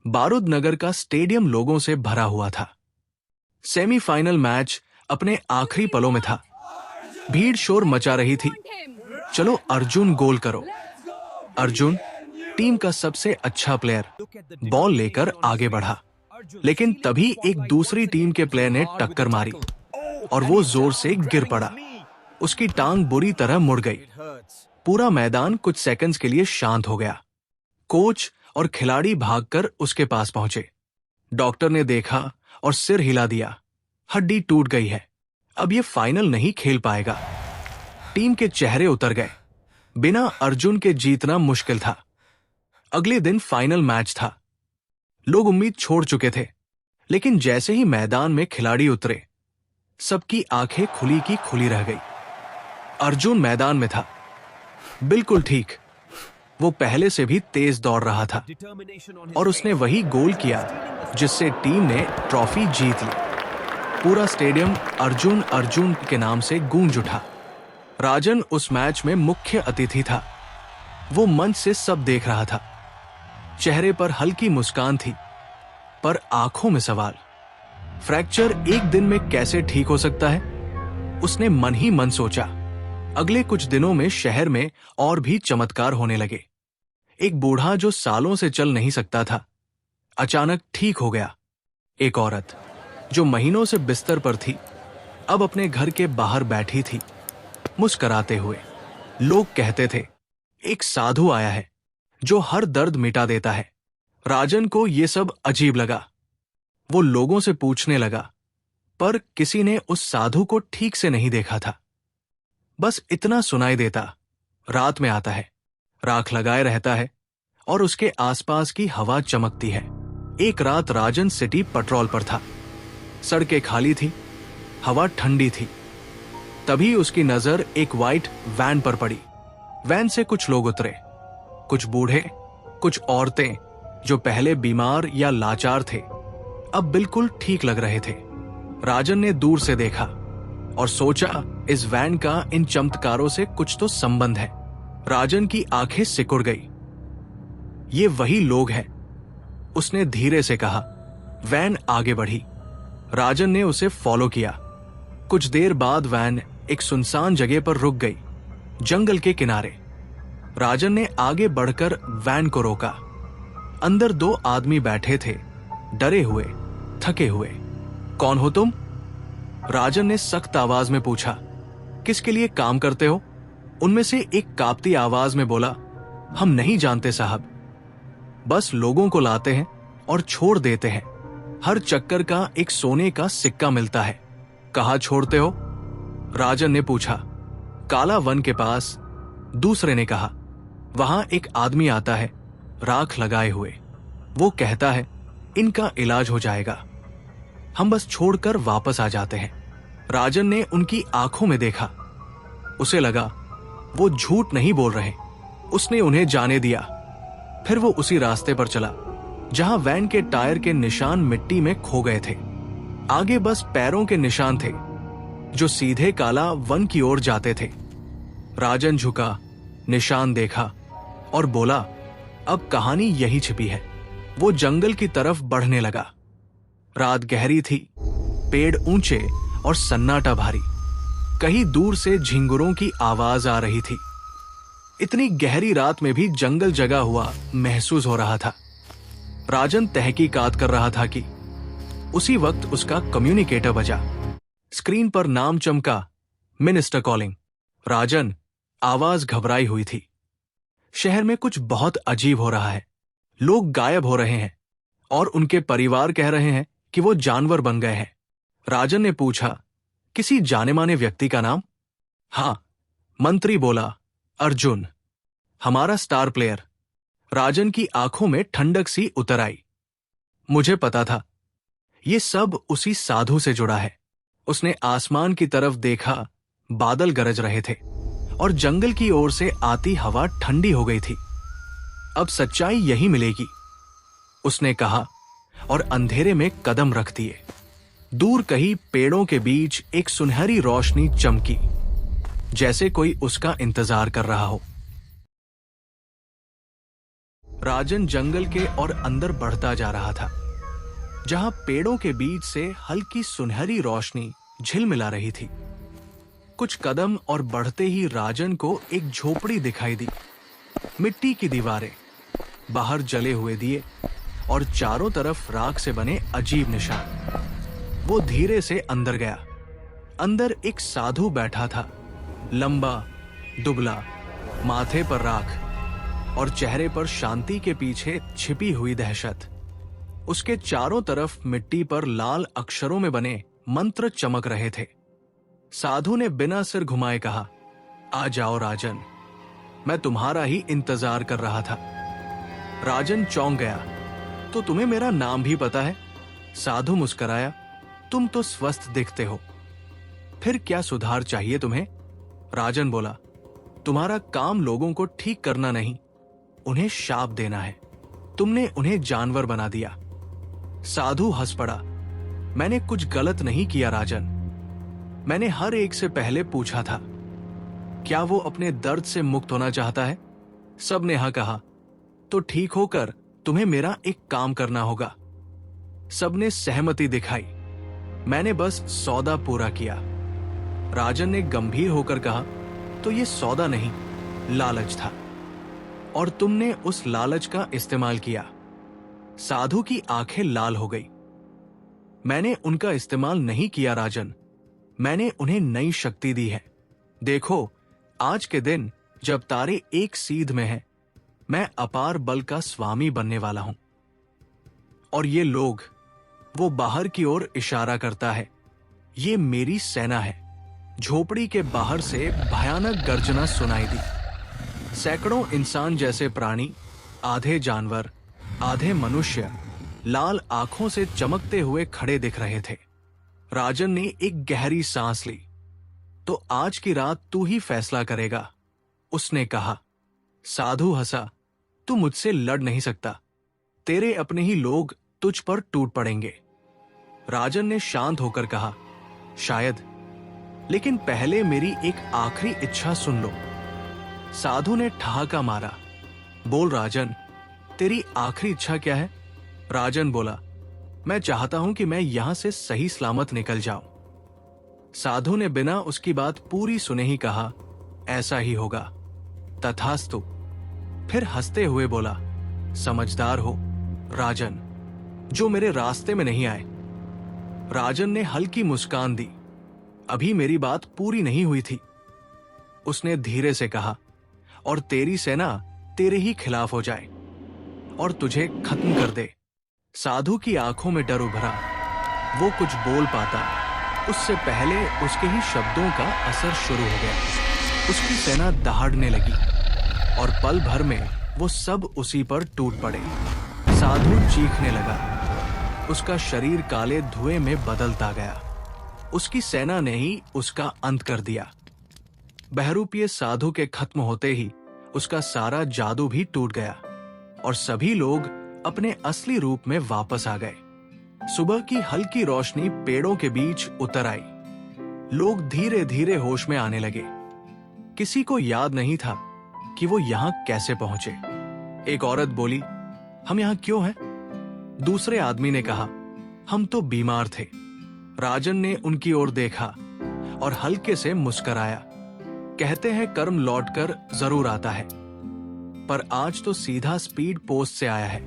बारूद नगर का स्टेडियम लोगों से भरा हुआ था। सेमीफाइनल मैच अपने आखिरी पलों में था। भीड़ शोर मचा रही थी। चलो अर्जुन गोल करो। अर्जुन टीम का सबसे अच्छा प्लेयर बॉल लेकर आगे बढ़ा, लेकिन तभी एक दूसरी टीम के प्लेयर ने टक्कर मारी और वो जोर से गिर पड़ा। उसकी टांग बुरी तरह मुड़ गई। पूरा मैदान कुछ सेकंड्स के लिए शांत हो गया। कोच और खिलाड़ी भागकर उसके पास पहुंचे। डॉक्टर ने देखा और सिर हिला दिया। हड्डी टूट गई है, अब ये फाइनल नहीं खेल पाएगा। टीम के चेहरे उतर गए। बिना अर्जुन के जीतना मुश्किल था। अगले दिन फाइनल मैच था। लोग उम्मीद छोड़ चुके थे, लेकिन जैसे ही मैदान में खिलाड़ी उतरे, सबकी आंखें खुली की खुली रह गई। अर्जुन मैदान में था, बिल्कुल ठीक। वो पहले से भी तेज दौड़ रहा था और उसने वही गोल किया जिससे टीम ने ट्रॉफी जीत ली। पूरा स्टेडियम अर्जुन अर्जुन के नाम से गूंज उठा। राजन उस मैच में मुख्य अतिथि था। वो मंच से सब देख रहा था। चेहरे पर हल्की मुस्कान थी, पर आंखों में सवाल। फ्रैक्चर एक दिन में कैसे ठीक हो सकता है? उसने मन ही मन सोचा। अगले कुछ दिनों में शहर में और भी चमत्कार होने लगे। एक बूढ़ा जो सालों से चल नहीं सकता था, अचानक ठीक हो गया। एक औरत जो महीनों से बिस्तर पर थी, अब अपने घर के बाहर बैठी थी, मुस्कुराते हुए। लोग कहते थे, एक साधु आया है जो हर दर्द मिटा देता है। राजन को यह सब अजीब लगा। वो लोगों से पूछने लगा, पर किसी ने उस साधु को ठीक से नहीं देखा था। बस इतना सुनाई देता, रात में आता है, राख लगाए रहता है और उसके आसपास की हवा चमकती है। एक रात राजन सिटी पेट्रोल पर था। सड़कें खाली थी, हवा ठंडी थी। तभी उसकी नजर एक वाइट वैन पर पड़ी। वैन से कुछ लोग उतरे, कुछ बूढ़े, कुछ औरतें जो पहले बीमार या लाचार थे, अब बिल्कुल ठीक लग रहे थे। राजन ने दूर से देखा और सोचा, इस वैन का इन चमत्कारों से कुछ तो संबंध है। राजन की आंखें सिकुड़ गई। ये वही लोग हैं, उसने धीरे से कहा। वैन आगे बढ़ी। राजन ने उसे फॉलो किया। कुछ देर बाद वैन एक सुनसान जगह पर रुक गई, जंगल के किनारे। राजन ने आगे बढ़कर वैन को रोका। अंदर दो आदमी बैठे थे, डरे हुए, थके हुए। कौन हो तुम? राजन ने सख्त आवाज में पूछा। किसके लिए काम करते हो? उनमें से एक कांपती आवाज में बोला, हम नहीं जानते साहब, बस लोगों को लाते हैं और छोड़ देते हैं। हर चक्कर का एक सोने का सिक्का मिलता है। कहाँ छोड़ते हो? राजन ने पूछा। काला वन के पास, दूसरे ने कहा। वहां एक आदमी आता है, राख लगाए हुए। वो कहता है, इनका इलाज हो जाएगा, हम बस छोड़कर वापस आ जाते हैं। राजन ने उनकी आंखों में देखा। उसे लगा वो झूठ नहीं बोल रहे। उसने उन्हें जाने दिया। फिर वो उसी रास्ते पर चला जहां वैन के टायर के निशान मिट्टी में खो गए थे। आगे बस पैरों के निशान थे जो सीधे काला वन की ओर जाते थे। राजन झुका, निशान देखा और बोला, अब कहानी यही छिपी है। वो जंगल की तरफ बढ़ने लगा। रात गहरी थी, पेड़ ऊंचे और सन्नाटा भारी। कहीं दूर से झिंगुरों की आवाज आ रही थी। इतनी गहरी रात में भी जंगल जगा हुआ महसूस हो रहा था। राजन तहकीकात कर रहा था कि उसी वक्त उसका कम्युनिकेटर बजा। स्क्रीन पर नाम चमका, मिनिस्टर कॉलिंग। राजन, आवाज घबराई हुई थी। शहर में कुछ बहुत अजीब हो रहा है। लोग गायब हो रहे हैं और उनके परिवार कह रहे हैं कि वो जानवर बन गए हैं। राजन ने पूछा, किसी जाने माने व्यक्ति का नाम? हां, मंत्री बोला, अर्जुन, हमारा स्टार प्लेयर। राजन की आंखों में ठंडक सी उतर आई। मुझे पता था, ये सब उसी साधु से जुड़ा है। उसने आसमान की तरफ देखा, बादल गरज रहे थे और जंगल की ओर से आती हवा ठंडी हो गई थी। अब सच्चाई यही मिलेगी, उसने कहा और अंधेरे में कदम रख दिए। दूर कहीं पेड़ों के बीच एक सुनहरी रोशनी चमकी, जैसे कोई उसका इंतजार कर रहा हो। राजन जंगल के और अंदर बढ़ता जा रहा था, जहां पेड़ों के बीच से हल्की सुनहरी रोशनी झिलमिला रही थी। कुछ कदम और बढ़ते ही राजन को एक झोपड़ी दिखाई दी। मिट्टी की दीवारें, बाहर जले हुए दिए और चारों तरफ राख से बने अजीब निशान। वो धीरे से अंदर गया। अंदर एक साधु बैठा था, लंबा, दुबला, माथे पर राख और चेहरे पर शांति के पीछे छिपी हुई दहशत। उसके चारों तरफ मिट्टी पर लाल अक्षरों में बने मंत्र चमक रहे थे। साधु ने बिना सिर घुमाए कहा, आ जाओ राजन, मैं तुम्हारा ही इंतजार कर रहा था। राजन चौंक गया, तो तुम्हें मेरा नाम भी पता है? साधु मुस्कुराया, तुम तो स्वस्थ दिखते हो, फिर क्या सुधार चाहिए तुम्हें? राजन बोला, तुम्हारा काम लोगों को ठीक करना नहीं, उन्हें शाप देना है। तुमने उन्हें जानवर बना दिया। साधु हंस पड़ा, मैंने कुछ गलत नहीं किया राजन। मैंने हर एक से पहले पूछा था, क्या वो अपने दर्द से मुक्त होना चाहता है? सब ने हाँ कहा, तो ठीक होकर तुम्हें मेरा एक काम करना होगा। सबने सहमति दिखाई। मैंने बस सौदा पूरा किया। राजन ने गंभीर होकर कहा, तो ये सौदा नहीं, लालच था, और तुमने उस लालच का इस्तेमाल किया। साधु की आंखें लाल हो गई। मैंने उनका इस्तेमाल नहीं किया राजन, मैंने उन्हें नई शक्ति दी है। देखो, आज के दिन जब तारे एक सीध में हैं, मैं अपार बल का स्वामी बनने वाला हूं। और ये लोग, वो बाहर की ओर इशारा करता है, ये मेरी सेना है। झोपड़ी के बाहर से भयानक गर्जना सुनाई दी। सैकड़ों इंसान जैसे प्राणी, आधे जानवर, आधे मनुष्य, लाल आंखों से चमकते हुए खड़े दिख रहे थे। राजन ने एक गहरी सांस ली। तो आज की रात तू ही फैसला करेगा, उसने कहा। साधु हंसा, तू मुझसे लड़ नहीं सकता, तेरे अपने ही लोग तुझ पर टूट पड़ेंगे। राजन ने शांत होकर कहा, शायद, लेकिन पहले मेरी एक आखिरी इच्छा सुन लो। साधु ने ठहाका मारा, बोल राजन, तेरी आखिरी इच्छा क्या है? राजन बोला, मैं चाहता हूं कि मैं यहां से सही सलामत निकल जाऊं। साधु ने बिना उसकी बात पूरी सुने ही कहा, ऐसा ही होगा, तथास्तु। फिर हंसते हुए बोला, समझदार हो राजन, जो मेरे रास्ते में नहीं आए। राजन ने हल्की मुस्कान दी, अभी मेरी बात पूरी नहीं हुई थी। उसने धीरे से कहा, और तेरी सेना तेरे ही खिलाफ हो जाए और तुझे खत्म कर दे। साधु की आंखों में डर उभरा। वो कुछ बोल पाता, उससे पहले उसके ही शब्दों का असर शुरू हो गया। उसकी सेना दहाड़ने लगी और पल भर में वो सब उसी पर टूट पड़े। साधु चीखने लगा। उसका शरीर काले धुएं में बदलता गया। उसकी सेना ने ही उसका अंत कर दिया। बहरूपीय साधु के खत्म होते ही उसका सारा जादू भी टूट गया और सभी लोग अपने असली रूप में वापस आ गए। सुबह की हल्की रोशनी पेड़ों के बीच उतर आई। लोग धीरे धीरे होश में आने लगे। किसी को याद नहीं था कि वो यहां कैसे पहुंचे। एक औरत बोली, हम यहां क्यों हैं? दूसरे आदमी ने कहा, हम तो बीमार थे। राजन ने उनकी ओर देखा और हल्के से मुस्कुराया। कहते हैं कर्म लौटकर जरूर आता है, पर आज तो सीधा स्पीड पोस्ट से आया है।